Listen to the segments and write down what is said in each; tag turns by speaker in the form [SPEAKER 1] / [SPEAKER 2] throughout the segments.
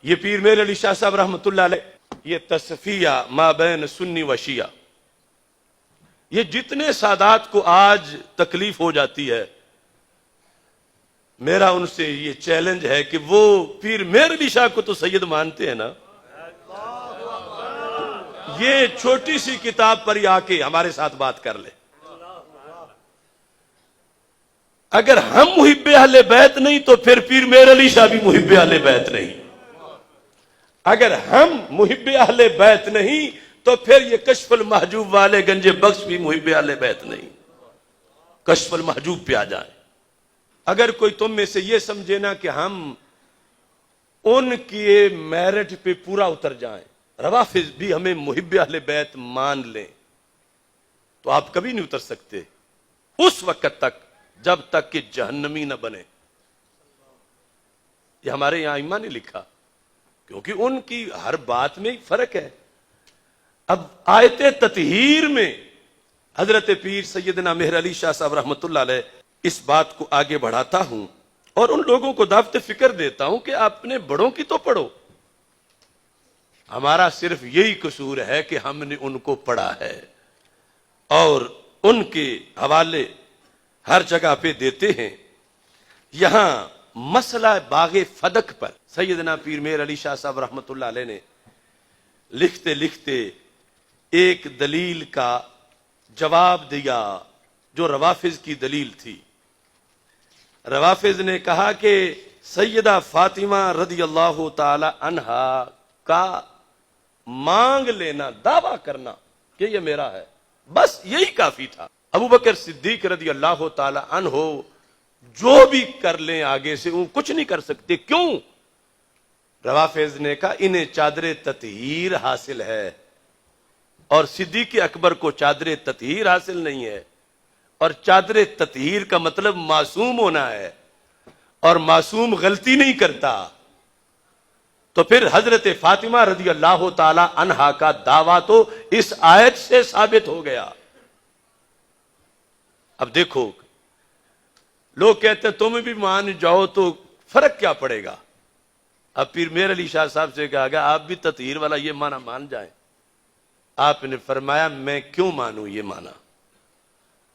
[SPEAKER 1] یہ پیر میر علی شاہ صاحب رحمۃ اللہ علیہ، یہ تصفیہ ما بین سنی و شیعہ، یہ جتنے سادات کو آج تکلیف ہو جاتی ہے، میرا ان سے یہ چیلنج ہے کہ وہ پیر میر علی شاہ کو تو سید مانتے ہیں نا، یہ چھوٹی سی کتاب پر ہی آ کے ہمارے ساتھ بات کر لے۔ اگر ہم محب اہل بیت نہیں تو پھر پیر میر علی شاہ بھی محب اہل بیت نہیں، اگر ہم محب اہل بیت نہیں تو پھر یہ کشف المحجوب والے گنج بخش بھی محب اہل بیت نہیں۔ کشف المحجوب پہ آ جائیں۔ اگر کوئی تم میں سے یہ سمجھے نا کہ ہم ان کی میرٹ پہ پورا اتر جائیں، روافض بھی ہمیں محب اہل بیت مان لیں، تو آپ کبھی نہیں اتر سکتے اس وقت تک جب تک کہ جہنمی نہ بنے۔ یہ ہمارے یہاں ائمہ نے لکھا، کیونکہ ان کی ہر بات میں فرق ہے۔ اب آیت تطہیر میں حضرت پیر سیدنا مہر علی شاہ صاحب رحمۃ اللہ علیہ اس بات کو آگے بڑھاتا ہوں اور ان لوگوں کو دعوت فکر دیتا ہوں کہ اپنے بڑوں کی تو پڑھو۔ ہمارا صرف یہی قصور ہے کہ ہم نے ان کو پڑھا ہے اور ان کے حوالے ہر جگہ پہ دیتے ہیں۔ یہاں مسئلہ باغ فدق پر سیدنا پیر میر علی شاہ صاحب رحمۃ اللہ علیہ نے لکھتے لکھتے ایک دلیل کا جواب دیا جو روافض کی دلیل تھی۔ روافض نے کہا کہ سیدہ فاطمہ رضی اللہ تعالی عنہا کا مانگ لینا، دعویٰ کرنا کہ یہ میرا ہے، بس یہی کافی تھا۔ ابو بکر صدیق رضی اللہ تعالی عنہ جو بھی کر لیں آگے سے وہ کچھ نہیں کر سکتے۔ کیوں؟ روافض نے کہا انہیں چادر تطہیر حاصل ہے اور صدیق اکبر کو چادر تطہیر حاصل نہیں ہے، اور چادر تطہیر کا مطلب معصوم ہونا ہے، اور معصوم غلطی نہیں کرتا۔ تو پھر حضرت فاطمہ رضی اللہ تعالی عنہا کا دعویٰ تو اس آیت سے ثابت ہو گیا۔ اب دیکھو، لوگ کہتے ہیں تم بھی مان جاؤ تو فرق کیا پڑے گا؟ اب پیر میر علی شاہ صاحب سے کہا گیا آپ بھی تطہیر والا یہ معنی مان جائیں۔ آپ نے فرمایا میں کیوں مانوں یہ معنی،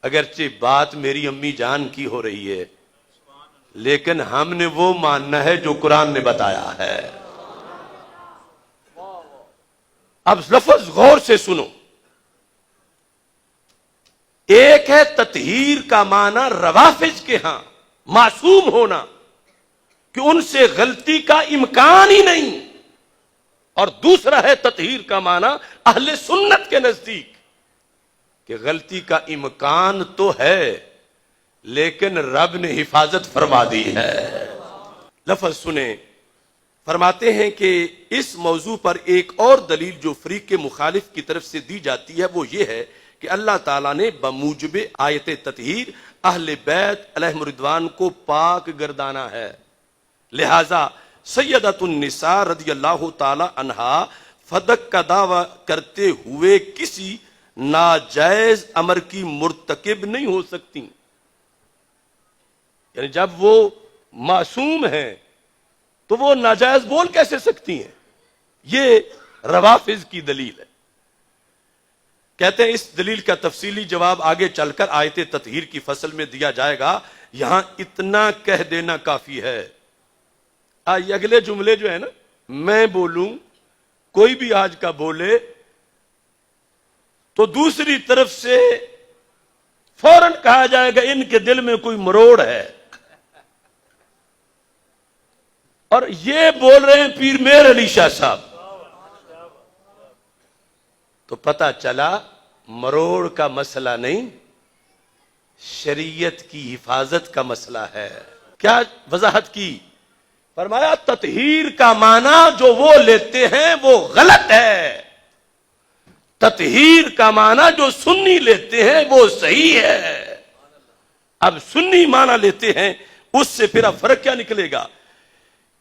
[SPEAKER 1] اگرچہ بات میری امی جان کی ہو رہی ہے، لیکن ہم نے وہ ماننا ہے جو قرآن نے بتایا ہے۔ اب لفظ غور سے سنو، ایک ہے تطہیر کا معنی روافض کے ہاں معصوم ہونا کہ ان سے غلطی کا امکان ہی نہیں، اور دوسرا ہے تطہیر کا معنی اہل سنت کے نزدیک کہ غلطی کا امکان تو ہے لیکن رب نے حفاظت فرما دی ہے۔ لفظ سنیں، فرماتے ہیں کہ اس موضوع پر ایک اور دلیل جو فریق مخالف کی طرف سے دی جاتی ہے وہ یہ ہے کہ اللہ تعالیٰ نے بموجب آیت تطہیر اہل بیت علیہم رضوان کو پاک گردانا ہے، لہذا سیدۃ النساء رضی اللہ تعالی عنہا فدق کا دعویٰ کرتے ہوئے کسی ناجائز امر کی مرتکب نہیں ہو سکتی۔ یعنی جب وہ معصوم ہیں تو وہ ناجائز بول کیسے سکتی ہیں؟ یہ روافض کی دلیل ہے۔ کہتے ہیں اس دلیل کا تفصیلی جواب آگے چل کر آیت تطہیر کی فصل میں دیا جائے گا، یہاں اتنا کہہ دینا کافی ہے۔ یہ اگلے جملے جو ہے نا، میں بولوں کوئی بھی آج کا بولے تو دوسری طرف سے فوراً کہا جائے گا ان کے دل میں کوئی مروڑ ہے، اور یہ بول رہے ہیں پیر میر علی شاہ صاحب، تو پتہ چلا مروڑ کا مسئلہ نہیں، شریعت کی حفاظت کا مسئلہ ہے۔ کیا وضاحت کی؟ فرمایا تطہیر کا معنی جو وہ لیتے ہیں وہ غلط ہے، تطہیر کا معنی جو سنی لیتے ہیں وہ صحیح ہے۔ اب سنی معنی لیتے ہیں، اس سے پھر اب فرق کیا نکلے گا؟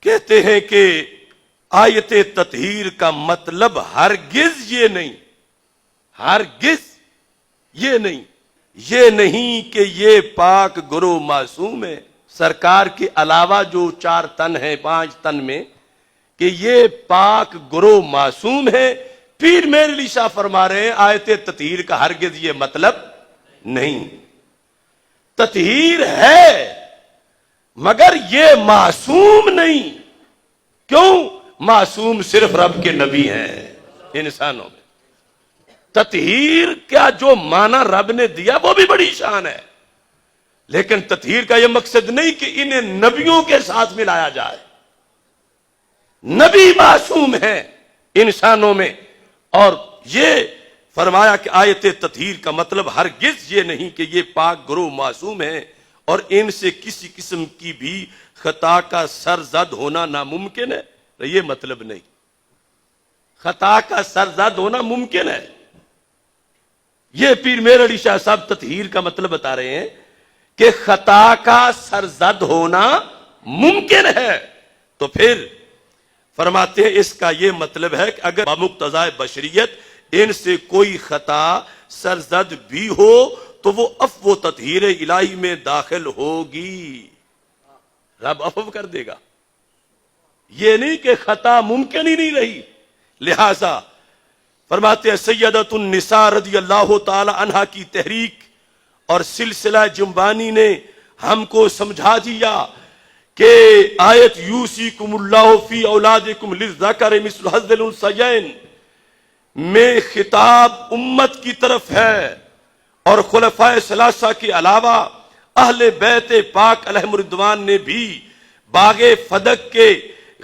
[SPEAKER 1] کہتے ہیں کہ آیت تطہیر کا مطلب ہرگز یہ نہیں، ہرگز یہ نہیں، یہ نہیں کہ یہ پاک گرو معصوم ہے، سرکار کے علاوہ جو 4 تن ہیں 5 تن میں کہ یہ پاک گروہ معصوم ہے. پیر میر علی شاہ فرما رہے ہیں آیت تطہیر کا ہرگز یہ مطلب نہیں. تطہیر ہے مگر یہ معصوم نہیں. کیوں؟ معصوم صرف رب کے نبی ہیں انسانوں میں. تطہیر کیا جو معنی رب نے دیا وہ بھی بڑی شان ہے، لیکن تطہیر کا یہ مقصد نہیں کہ انہیں نبیوں کے ساتھ ملایا جائے. نبی معصوم ہیں انسانوں میں. اور یہ فرمایا کہ آیت تطہیر کا مطلب ہرگز یہ نہیں کہ یہ پاک گروہ معصوم ہیں اور ان سے کسی قسم کی بھی خطا کا سرزد ہونا ناممکن ہے. یہ مطلب نہیں. خطا کا سرزد ہونا ممکن ہے. یہ پیر میر علی شاہ صاحب تطہیر کا مطلب بتا رہے ہیں کہ خطا کا سرزد ہونا ممکن ہے. تو پھر فرماتے ہیں اس کا یہ مطلب ہے کہ اگر بمقتضائے بشریت ان سے کوئی خطا سرزد بھی ہو تو وہ عفو و تطہیر الہی میں داخل ہوگی. رب عفو کر دے گا. یہ نہیں کہ خطا ممکن ہی نہیں رہی. لہذا فرماتے ہیں سیدۃ النساء رضی اللہ تعالی عنہا کی تحریک اور سلسلہ جنبانی نے ہم کو سمجھا دیا کہ آیت یوصیکم اللہ فی اولادکم للذکر مثل حظ الانثیین میں خطاب امت کی طرف ہے اور خلفائے ثلاثہ کے علاوہ اہل بیت پاک علیہم الرضوان نے بھی باغ فدق کے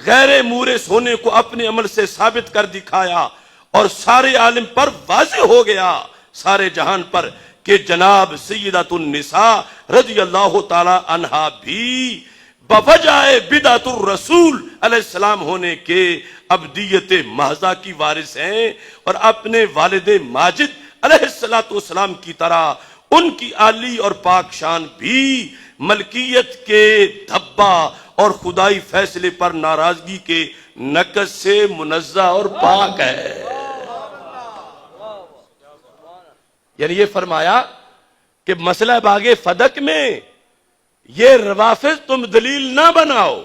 [SPEAKER 1] غیر مورث ہونے کو اپنے عمل سے ثابت کر دکھایا اور سارے عالم پر واضح ہو گیا، سارے جہان پر، کہ جناب سیدۃ النساء رضی اللہ تعالی عنہا بھی بوجہ بدعت الرسول علیہ السلام ہونے کے ابدیت محضہ کی وارث ہیں اور اپنے والد ماجد علیہ السلام کی طرح ان کی عالی اور پاک شان بھی ملکیت کے دھبا اور خدائی فیصلے پر ناراضگی کے نقص سے منزہ اور پاک ہے. یعنی یہ فرمایا کہ مسئلہ باغ فدق میں یہ روافض تم دلیل نہ بناؤ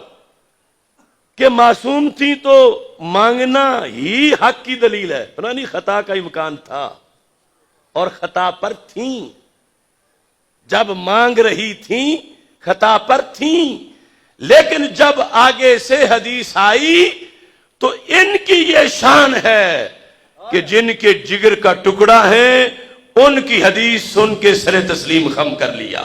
[SPEAKER 1] کہ معصوم تھی تو مانگنا ہی حق کی دلیل ہے. پرانی خطا کا امکان تھا اور خطا پر تھیں، جب مانگ رہی تھیں خطا پر تھیں، لیکن جب آگے سے حدیث آئی تو ان کی یہ شان ہے کہ جن کے جگر کا ٹکڑا ہے ان کی حدیث سن کے سر تسلیم خم کر لیا.